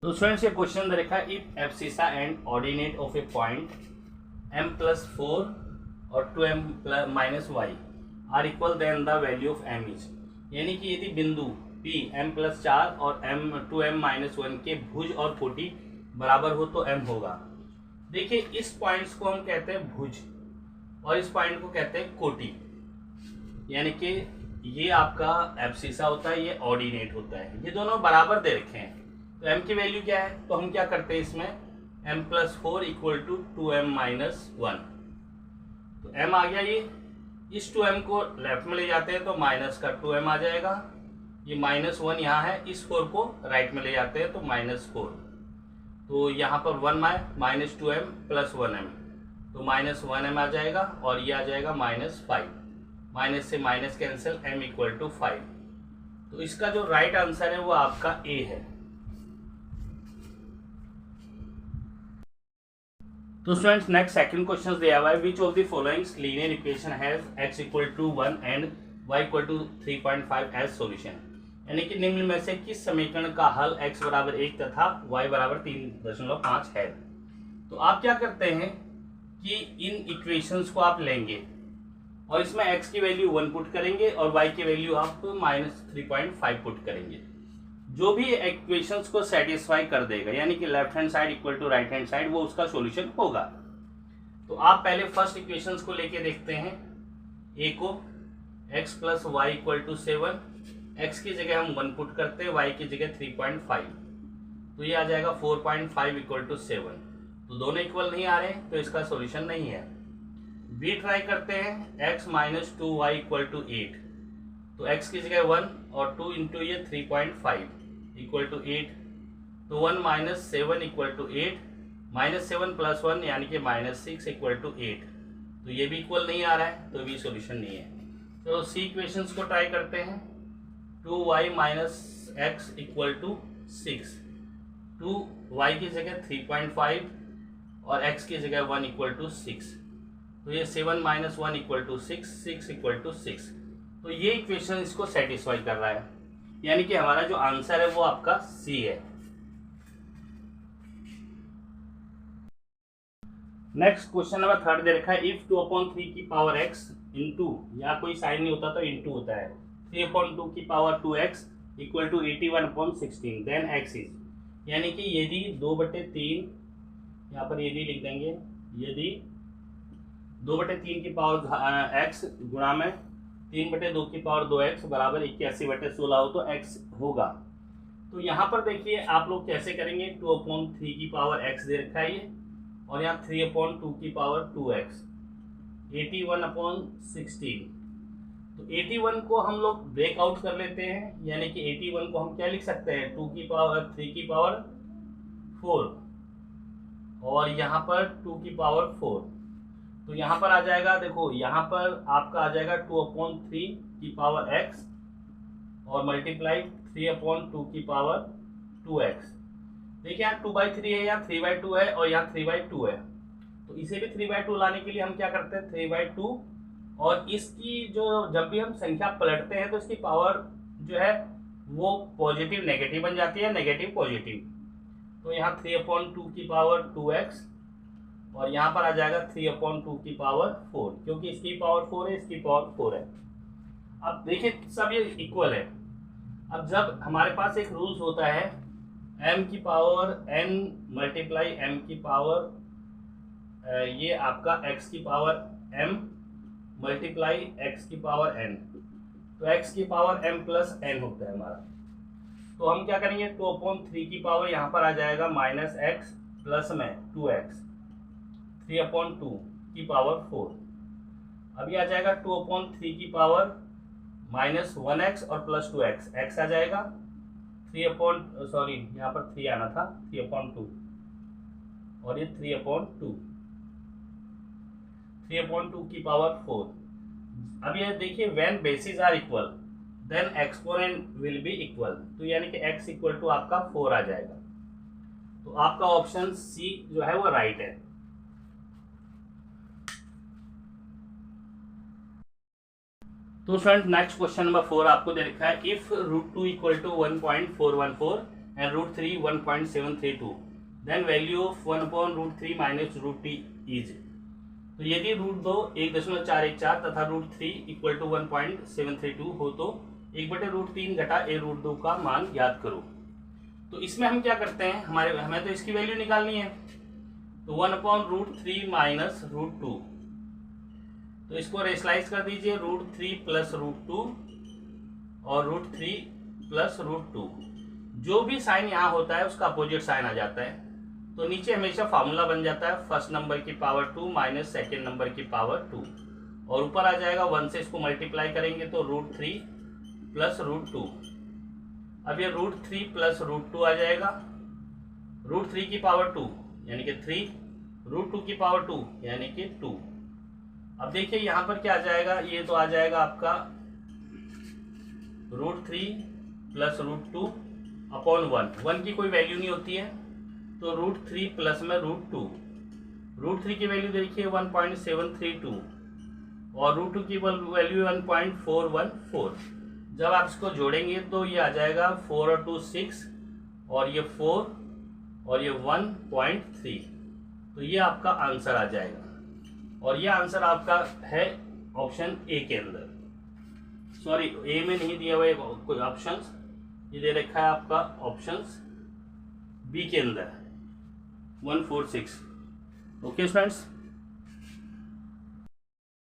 तो स्टूडेंट्स ये क्वेश्चन दे रखा है if abscissa and ordinate of a point m+4 और 2m-y are equal then the value of m is, यानी कि यदि बिंदु p m+4 और 2m-1 के भुज और कोटि बराबर हो तो m होगा। देखिए इस पॉइंट्स को हम कहते हैं भुज और इस पॉइंट को कहते हैं कोटि, यानी कि ये आपका एब्सिसा होता है, ये ऑर्डिनेट होता है, ये दोनों बराबर दे रखे हैं। तो m की वैल्यू क्या है, तो हम क्या करते हैं इसमें m+4 इक्वल टू 2m-1, तो m आ गया। ये इस 2m को लेफ्ट में ले जाते हैं तो माइनस का 2m आ जाएगा, ये -1 यहाँ है, इस 4 को राइट में ले जाते हैं तो -4, तो यहाँ पर 1 -2m + 1m तो -1m आ जाएगा और ये आ जाएगा -5, माइनस से minus cancel, m equal to 5। तो इसका जो राइट आंसर है वो आपका A है। तो स्टूडेंट्स नेक्स्ट सेकंड क्वेश्चन दिया हुआ है, which of the followings linear equation has x = 1 and y = 3.5 as solution, यानी कि निम्न में से किस समीकरण का हल x = 1 तथा y = 3.5 है। तो आप क्या करते हैं कि इन इक्वेशंस को आप लेंगे और इसमें x की वैल्यू 1 पुट करेंगे और y की वैल्यू आप -3.5 पुट करेंगे। जो भी इक्वेशंस को सेटिस्फाई कर देगा, यानी कि left hand side equal to right hand side, वो उसका सॉल्यूशन होगा। तो आप पहले फर्स्ट इक्वेशंस को लेके देखते हैं। a को x + y = 7, x की जगह हम 1 पुट करते हैं, y की जगह 3.5, तो ये आ जाएगा 4.5 = 7। तो दोनों इक्वल नहीं आ रहे हैं तो इसका सॉल्यूशन नहीं है। b ट्राई करते हैं, x - 2y = 8, तो x की जगह 1 और 2 इंटू ये 3.5 = 8, तो 1 - 7 = 8, -7 + 1 यानी कि -6 = 8, तो ये भी इक्वल नहीं आ रहा है तो भी सॉल्यूशन नहीं है। चलो सी इक्वेशंस को ट्राई करते हैं। 2y - x = 6, 2y की जगह 3.5 और x की जगह 1 = 6, तो ये 7 - 1 = 6, 6 = 6, तो ये इक्वेशन इसको सेटिस्फाई कर रहा है, यानी कि हमारा जो आंसर है वो आपका सी है। नेक्स्ट क्वेश्चन नंबर 3 दे रखा है, इफ 2/3 की पावर x इंटू, या कोई साइन नहीं होता तो इंटू होता है, 3/2 की power 2x = 81/16 then x is, यानी कि यदि 2/3, यहाँ पर यदि लिख देंगे, यदि 2/3 की पावर x गुणा में 3/2 की पावर 2x = 81/16 हो तो x होगा। तो यहाँ पर देखिए आप लोग कैसे करेंगे, 2/3 की पावर x दे रखा है ये, और यहाँ 3/2 की पावर 2x, 81/16, तो 81 को हम लोग ब्रेकआउट कर लेते हैं, यानी कि 81 को हम क्या लिख सकते हैं, 2 की पावर 3 की पावर 4 और यहाँ पर 2 की पावर 4, तो यहाँ पर आ जाएगा, देखो यहाँ पर आपका आ जाएगा 2/3 की पावर x और मल्टीप्लाई 3/2 की पावर 2x। देखिए यहाँ 2/3 है, यहाँ 3/2 है और यहाँ 3/2 है, तो इसे भी 3/2 लाने के लिए हम क्या करते हैं, 3/2, और इसकी जो जब भी हम संख्या पलटते हैं तो इसकी पावर जो है वो पॉजिटिव नेगेटिव बन जाती है, नेगेटिव पॉजिटिव, तो यहाँ 3/2 की पावर 2x और यहाँ पर आ जाएगा 3/2 की पावर 4, क्योंकि इसकी पावर 4 है, इसकी पावर 4 है। अब देखिए सब ये इक्वल है। अब जब हमारे पास एक रूल्स होता है m की पावर n मल्टीप्लाई m की पावर ये आपका x की पावर m मल्टीप्लाई x की पावर n, तो x की पावर m + n होता है हमारा। तो हम क्या करेंगे, 2/3 की पावर यहाँ पर आ जाएगा -x प्लस में 2x, 3/2 की पावर 4, अभी आ जाएगा 2/3 की पावर -1x और +2x, x आ जाएगा यहाँ पर 3 आना था, 3/2 और ये 3/2 की पावर 4। अब ये देखिए when bases are equal then exponent will be equal, तो यानी कि x = आपका 4 आ जाएगा, तो आपका ऑप्शन सी जो है वो राइट है। तो फ्रेंड नेक्स्ट क्वेश्चन नंबर 4 आपको दे रखा है, if √2 = 1.414 and root 3 1.732, then value of 1/√3 minus √t is। तो यदि √2 1.414 तथा √3 इक्वल टू 1.732 हो तो 1/√3 घटा a√2 का मान ज्ञात करो। तो इसमें हम क्या करते हैं, हमें तो इसकी वैल्यू निकालनी है, तो 1/√3 माइनस √2, तो इसको रेशलाइज कर दीजिए, √3 प्लस √2 और √3 प्लस √2। जो भी साइन यहाँ होता है उसका अपोजिट साइन आ जाता है, तो नीचे हमेशा फार्मूला बन जाता है फर्स्ट नंबर की पावर 2 माइनस सेकेंड नंबर की पावर 2, और ऊपर आ जाएगा 1 से इसको मल्टीप्लाई करेंगे तो √3 प्लस √2। अब ये √3 प्लस √2 आ जाएगा, √3 की पावर 2 यानी कि 3, √2 की पावर 2 यानी कि 2। अब देखिए यहाँ पर क्या आ जाएगा, ये तो आ जाएगा आपका √3 प्लस √2 अपॉन 1 की कोई वैल्यू नहीं होती है, तो √3 प्लस में √2, √3 की वैल्यू देखिए 1.732 और √2 की वैल्यू 1.414। जब आप इसको जोड़ेंगे तो ये आ जाएगा 4 और 2 6 और ये 4 और ये 1.3, तो ये आपका आंसर आ जाएगा। और ये आंसर आपका है ऑप्शन ए के अंदर, सॉरी ए में नहीं दिया हुआ है कोई ऑप्शंस, ये दे रखा है आपका ऑप्शंस बी के अंदर 146। ओके स्टूडेंट्स,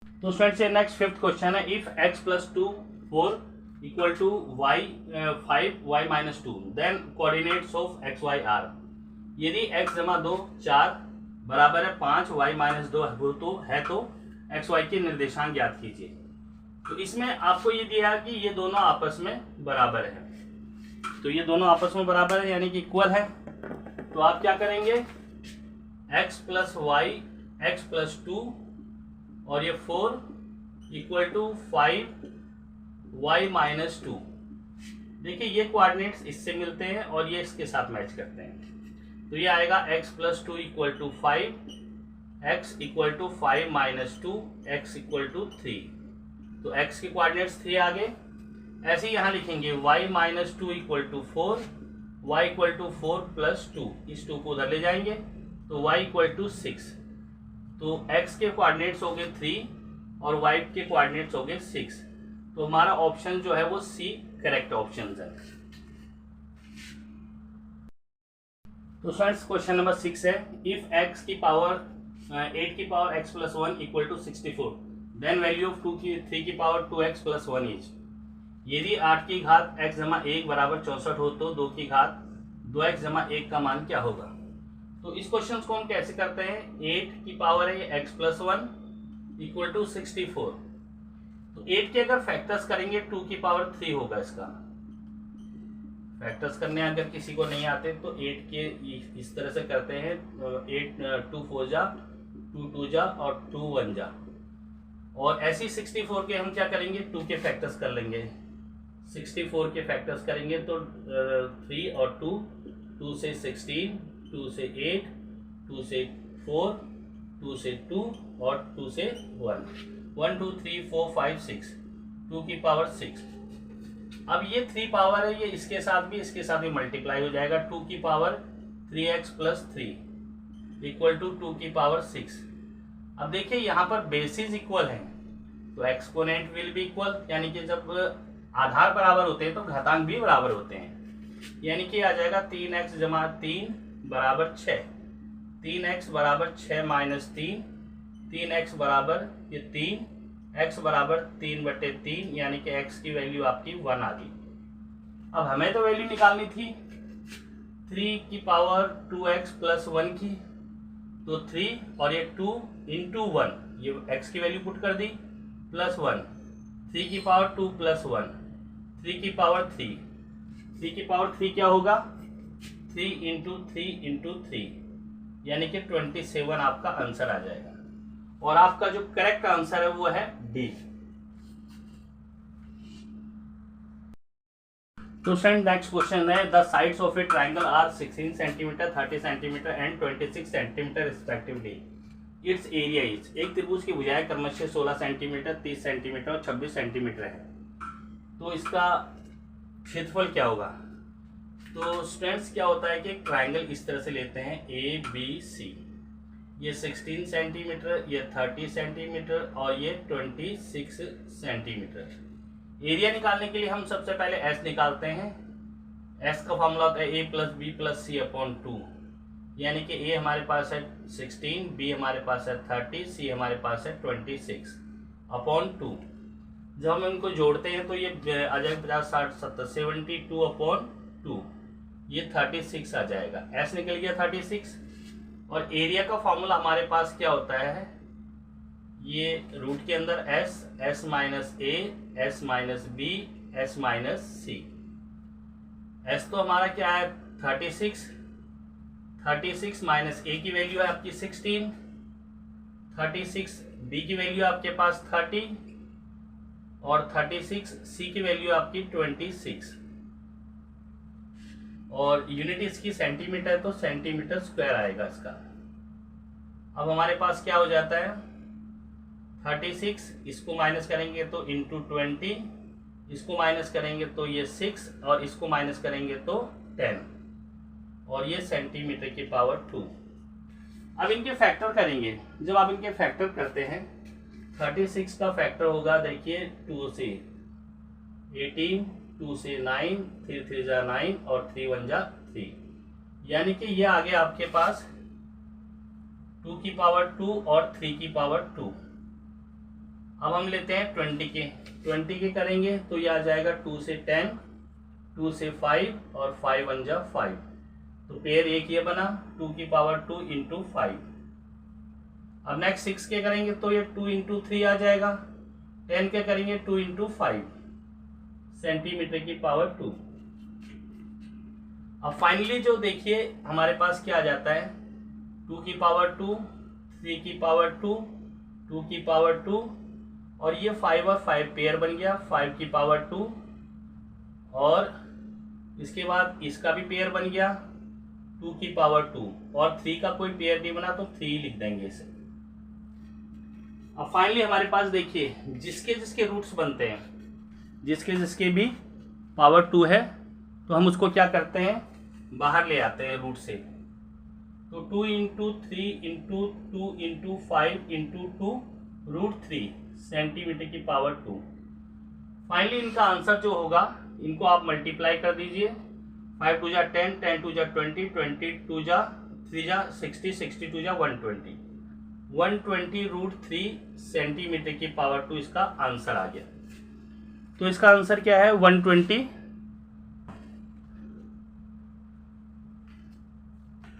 तो स्टूडेंट्स ये नेक्स्ट फिफ्थ क्वेश्चन है, if x plus 2 4 equal to y 5 y minus 2 then coordinates of x y r। यदि x जमा 2 4 बराबर है 5 y माइनस 2 है तो एक्स वाई के निर्देशांक ज्ञात कीजिए। तो इसमें आपको ये दिया है कि ये दोनों आपस में बराबर है, तो ये दोनों आपस में बराबर है यानी कि इक्वल है। तो आप क्या करेंगे, x plus y x plus 2 और ये 4 इक्वल टू 5 y माइनस 2। देखिए ये कोऑर्डिनेट्स इससे मिलते हैं और ये इसके साथ मैच करते हैं, तो ये आएगा x plus 2 equal to 5, x equal to 5 minus 2, x equal to 3। तो x के कोऑर्डिनेट्स 3 आ गए। ऐसे ही यहाँ लिखेंगे y minus 2 equal to 4, y equal to 4 plus 2, इस 2 को उधर ले जाएंगे तो y इक्वल टू 6। तो x के कोऑर्डिनेट्स हो गए 3 और y के कोऑर्डिनेट्स हो गए 6। तो हमारा ऑप्शन जो है वो सी करेक्ट ऑप्शन है। तो फ्रेंड्स क्वेश्चन नंबर 6 है, इफ x की पावर 8 की power x plus 1 equal to 64 then value of 3 की पावर 2x प्लस 1 इज। यदि 8 की घात x जमा 1 बराबर 64 हो तो 2 की घात 2x जमा 1 का मान क्या होगा। तो इस क्वेश्चन को हम कैसे करते हैं, 8 की पावर है x प्लस 1 इक्वल टू 64, तो 8 के अगर फैक्टर्स करेंगे 2 की पावर 3 होगा। इसका फैक्टर्स करने अगर किसी को नहीं आते तो 8 के इस तरह से करते हैं, 8 2 4 जा 2 2 जा और 2 1 जा। और ऐसी 64 के हम क्या करेंगे, 2 के फैक्टर्स कर लेंगे। 64 के फैक्टर्स करेंगे तो 3 और 2, 2 से 16, 2 से 8, 2 से 4, 2 से 2 और 2 से 1, 1 2 3 4 5 6, 2 की पावर 6। अब ये 3 पावर है, ये इसके साथ भी मल्टीप्लाई हो जाएगा। 2 की power 3x plus 3 equal to 2 की पावर 6। अब देखिए यहाँ पर बेसिस इक्वल है तो एक्सपोनेंट विल बी इक्वल, यानी कि जब आधार बराबर होते हैं तो घातांक भी बराबर होते हैं, यानी कि आ जाएगा 3x जमा 3 बराबर 6, 3x बराबर 6 माइनस 3, 3x बराबर ये 3, x बराबर 3/3, यानी कि x की वैल्यू आपकी 1 आ गई। अब हमें तो वैल्यू निकालनी थी 3 की पावर 2x प्लस 1 की, तो 3 और ये 2 इंटू 1, ये x की वैल्यू पुट कर दी प्लस 1, 3 की पावर 2 प्लस 1, 3 की पावर 3, 3 की पावर 3 क्या होगा, 3 इंटू 3 इंटू 3, यानी कि 27 आपका आंसर आ जाएगा। और आपका जो करेक्ट आंसर है वो है डी। तो फ्रेंड नेक्स्ट क्वेश्चन है, the sides of a triangle are 16 centimetre 30 centimetre and 26 centimetre respectively, its area is. एक त्रिभुज की भुजाएं क्रमशः 16 सेंटीमीटर 30 सेंटीमीटर और 26 सेंटीमीटर है, तो इसका क्षेत्रफल क्या होगा। तो स्टूडेंट्स क्या होता है कि ट्राइंगल इस तरह से लेते हैं ABC, ये 16 सेंटीमीटर, ये 30 सेंटीमीटर और ये 26 सेंटीमीटर। एरिया निकालने के लिए हम सबसे पहले S निकालते हैं। S का फॉर्मूला होता है A+B+C/2, यानी कि A हमारे पास है 16, B हमारे पास है 30, C हमारे पास है 26/2। जब हम इनको जोड़ते हैं तो ये आ जाएगा 50, 60, 70, 72/2, ये 36 आ जाएगा। S निकल गया 36। और एरिया का फॉर्मूला हमारे पास क्या होता है, ये रूट के अंदर S minus A, S minus B, S minus C। S तो हमारा क्या है 36 माइनस A की वैल्यू है आपकी 16, 36 B की वैल्यू आपके पास 30 और 36 C की वैल्यू आपकी 26। और यूनिट इसकी सेंटीमीटर, तो सेंटीमीटर स्क्वायर आएगा इसका। अब हमारे पास क्या हो जाता है 36, इसको माइनस करेंगे तो इंटू 20, इसको माइनस करेंगे तो ये 6 और इसको माइनस करेंगे तो 10 और ये सेंटीमीटर की पावर 2। अब इनके फैक्टर करेंगे। जब आप इनके फैक्टर करते हैं 36 का फैक्टर होगा, देखिए 2 से 18, 2 से 9, 3 3 जा 9 और 3 1 जा 3, यानी कि ये आ गया आपके पास 2 की पावर 2 और 3 की पावर 2। अब हम लेते हैं 20 के करेंगे तो ये आ जाएगा 2 से 10, 2 से 5 और 5 1 जा 5, तो पेयर एक ये बना 2 की पावर 2 इंटू 5। अब नेक्स्ट 6 के करेंगे तो ये 2 इंटू 3 आ जाएगा। 10 के करेंगे 2 इंटू 5, सेंटीमीटर की पावर 2। अब फाइनली जो देखिए हमारे पास क्या आ जाता है 2 की पावर 2, 3 की पावर 2, 2 की पावर 2 और ये 5 और 5 पेयर बन गया 5 की पावर 2, और इसके बाद इसका भी पेयर बन गया 2 की पावर 2 और 3 का कोई पेयर नहीं बना तो 3 लिख देंगे इसे। अब फाइनली हमारे पास देखिए जिसके जिसके रूट्स बनते हैं, जिसके जिसके भी पावर 2 है तो हम उसको क्या करते हैं बाहर ले आते हैं रूट से। तो 2 into 3 into 2 into 5 into 2 root 3 centimetre की पावर 2। फाइनली इनका आंसर जो होगा इनको आप मल्टीप्लाई कर दीजिए। 5 2 जा 10, 10 2 जा 20, 20 2 जा 3 जा 60, 60 2 जा 120, 120 रूट 3 सेंटीमीटर की पावर 2 इसका आंसर आ गया। तो इसका आंसर क्या है 120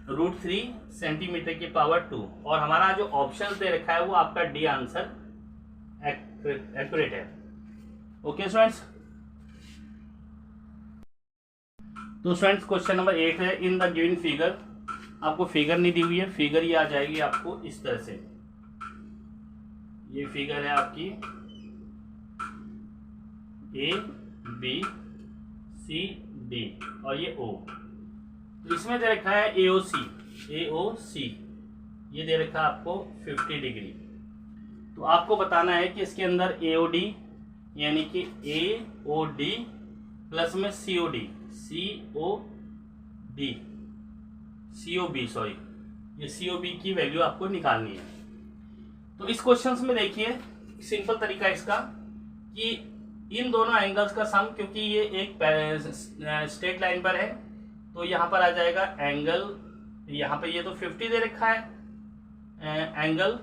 रूट 3 सेंटीमीटर की पावर 2, और हमारा जो ऑप्शन दे रखा है वो आपका डी आंसर एक्यूरेट है। ओके स्टूडेंट्स, तो स्टूडेंट्स क्वेश्चन नंबर 8 है इन द गिवन फिगर। आपको फिगर नहीं दी हुई है, फिगर ये आ जाएगी आपको इस तरह से। ये फिगर है आपकी ABCD और ये O। तो इसमें दे रखा है AOC, ये दे रखा है आपको 50 डिग्री। तो आपको बताना है कि इसके अंदर AOD यानी कि AOD प्लस में COB सॉरी, ये COB की वैल्यू आपको निकालनी है। तो इस क्वेश्चन में देखिए सिंपल तरीका इसका कि इन दोनों एंगल्स का सम, क्योंकि ये एक स्ट्रेट लाइन पर है तो यहाँ पर आ जाएगा एंगल, यहाँ पे ये तो 50 दे रखा है, एंगल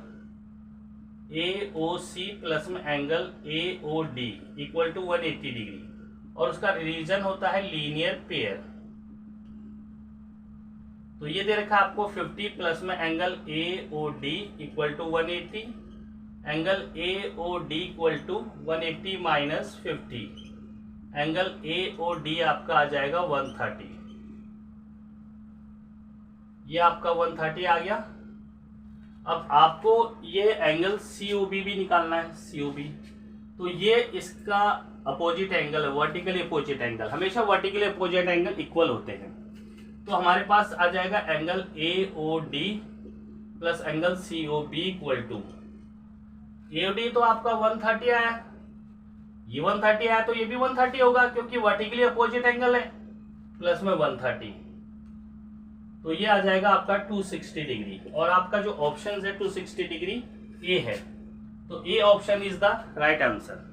AOC प्लस में angle AOD equal to 180 degree, और उसका रीजन होता है लीनियर पेयर। तो ये दे रखा है आपको 50 प्लस में angle AOD equal to 180, angle AOD equal to 180 minus 50, angle AOD आपका आ जाएगा 130। ये आपका 130 आ गया। अब आपको ये एंगल COB भी निकालना है, COB। तो ये इसका अपोजिट एंगल है, वर्टिकली अपोजिट एंगल। हमेशा वर्टिकली अपोजिट एंगल इक्वल होते हैं। तो हमारे पास आ जाएगा angle AOD plus angle COB equal to, AOD तो आपका 130 आया, ये 130 आया तो ये भी 130 होगा क्योंकि वर्टिकली अपोजिट एंगल है। प्लस में 130, तो ये आ जाएगा आपका 260 डिग्री। और आपका जो ऑप्शन है 260 डिग्री ए है, तो A option is the right answer.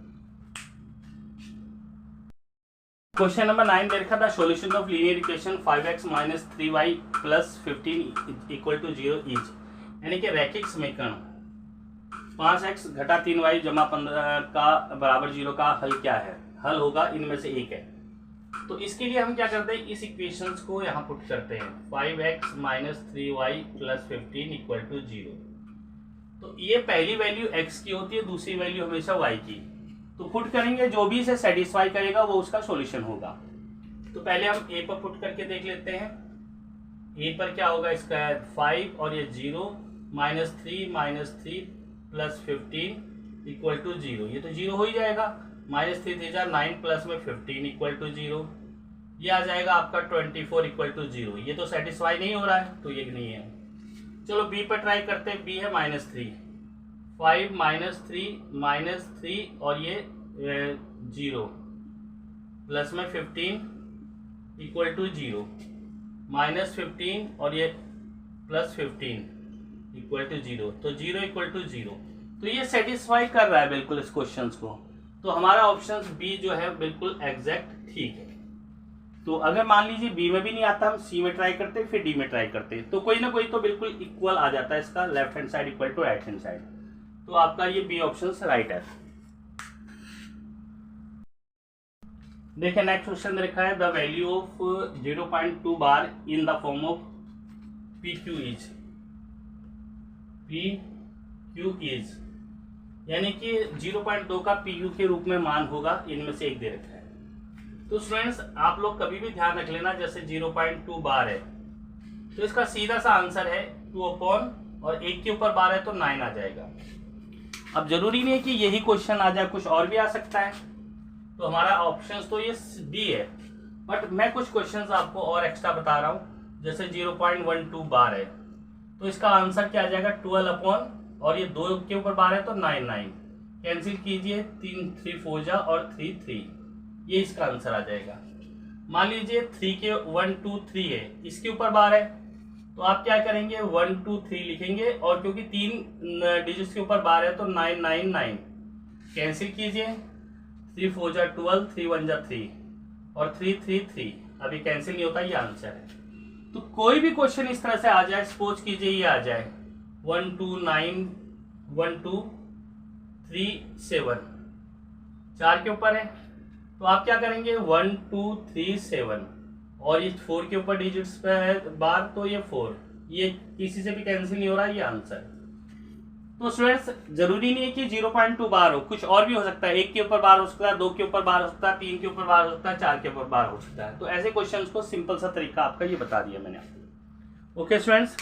Question number 9 दे रखा था solution of linear equation 5x minus 3y plus 15 equal to 0 is, यानी कि रैखिक समीकरण 5x घटा 3y जमा 15 का बराबर 0 का हल क्या है? हल होगा इनमें से एक है। तो इसके लिए हम क्या करते हैं, इस इक्वेशंस को यहाँ पुट करते हैं 5x minus 3y plus 15 equal to 0। तो ये पहली वैल्यू x की होती है, दूसरी वैल्यू हमेशा y की। तो पुट करेंगे, जो भी इसे सेटिस्फाई करेगा वो उसका सॉल्यूशन होगा। तो पहले हम a पर पुट करके देख लेते हैं। a पर क्या होगा, इसका 5 और ये 0 -3 प्लस 15 इक्वल टू 0, ये तो 0 हो ही जाएगा। -3 3 9 प्लस में 15 इक्वल टू 0, ये आ जाएगा आपका 24 इक्वल टू 0। ये तो सेटिस्फाई नहीं हो रहा है, तो ये नहीं है। चलो b पर ट्राई करते हैं। b है -3, 5 -3 और ये 0 प्लस में 15 इक्वल टू 0, -15 और ये प्लस 15 इक्वल टू 0, तो 0 इक्वल टू 0। तो ये सेटिस्फाई कर रहा है बिल्कुल इस क्वेश्चन को। तो हमारा ऑप्शन बी जो है बिल्कुल एग्जैक्ट ठीक है। तो अगर मान लीजिए बी में भी नहीं आता, हम सी में ट्राई करते फिर डी में ट्राई करते, तो कोई ना कोई तो बिल्कुल इक्वल आ जाता है इसका, left hand side equal to right hand side. तो आपका ये बी ऑप्शन राइट है। देखिए नेक्स्ट क्वेश्चन लिखा है the value of 0.2 bar in the form of PQ is, यानी कि 0.2 का PQ के रूप में मान होगा, इनमें से एक दे रखा है। तो स्टूडेंट्स आप लोग कभी भी ध्यान रख लेना, जैसे 0.2 बार है तो इसका सीधा सा आंसर है 2 अपॉन, और 1 के ऊपर बार है तो 9 आ जाएगा। अब जरूरी नहीं है कि यही क्वेश्चन आ जाए, कुछ और भी आ सकता है। तो हमारा ऑप्शन तो ये बी है, बट मैं कुछ क्वेश्चंस आपको और एक्स्ट्रा बता रहा हूँ। जैसे 0.12 बार है तो इसका आंसर क्या आ जाएगा 12 अपॉन, और ये 2 के ऊपर बार है तो 9 कैंसिल कीजिए, 3 3 4 जा और 3 3, ये इसका आंसर आ जाएगा। मान लीजिए 3 के 1 2 3 है, इसके ऊपर बार है तो आप क्या करेंगे 1 2 3 लिखेंगे, और क्योंकि 3 डिजिट्स के ऊपर बार है तो 9 9 9 कैंसिल कीजिए, 3 4 जा 12, 3 1 जा 3 और 3 3 3, अभी कैंसिल नहीं होता, ये आंसर है। तो कोई भी क्वेश्चन इस तरह से आ जाए, सपोज कीजिए ये आ जाए 1 2 9 1 2 3 7, 4 के ऊपर है तो आप क्या करेंगे 1 2 3 7, और ये 4 के ऊपर डिजिट्स पे है बार तो ये 4, ये किसी से भी कैंसिल नहीं हो रहा, ये आंसर। तो स्टूडेंट्स जरूरी नहीं है कि 0.2 बार हो, कुछ और भी हो सकता है। 1 के ऊपर बार हो सकता है, 2 के ऊपर बार हो सकता है, 3 के ऊपर बार हो सकता है, 4 के ऊपर बार हो सकता है। तो ऐसे क्वेश्चंस को सिंपल सा तरीका आपका ये बता दिया मैंने आपको। Okay students.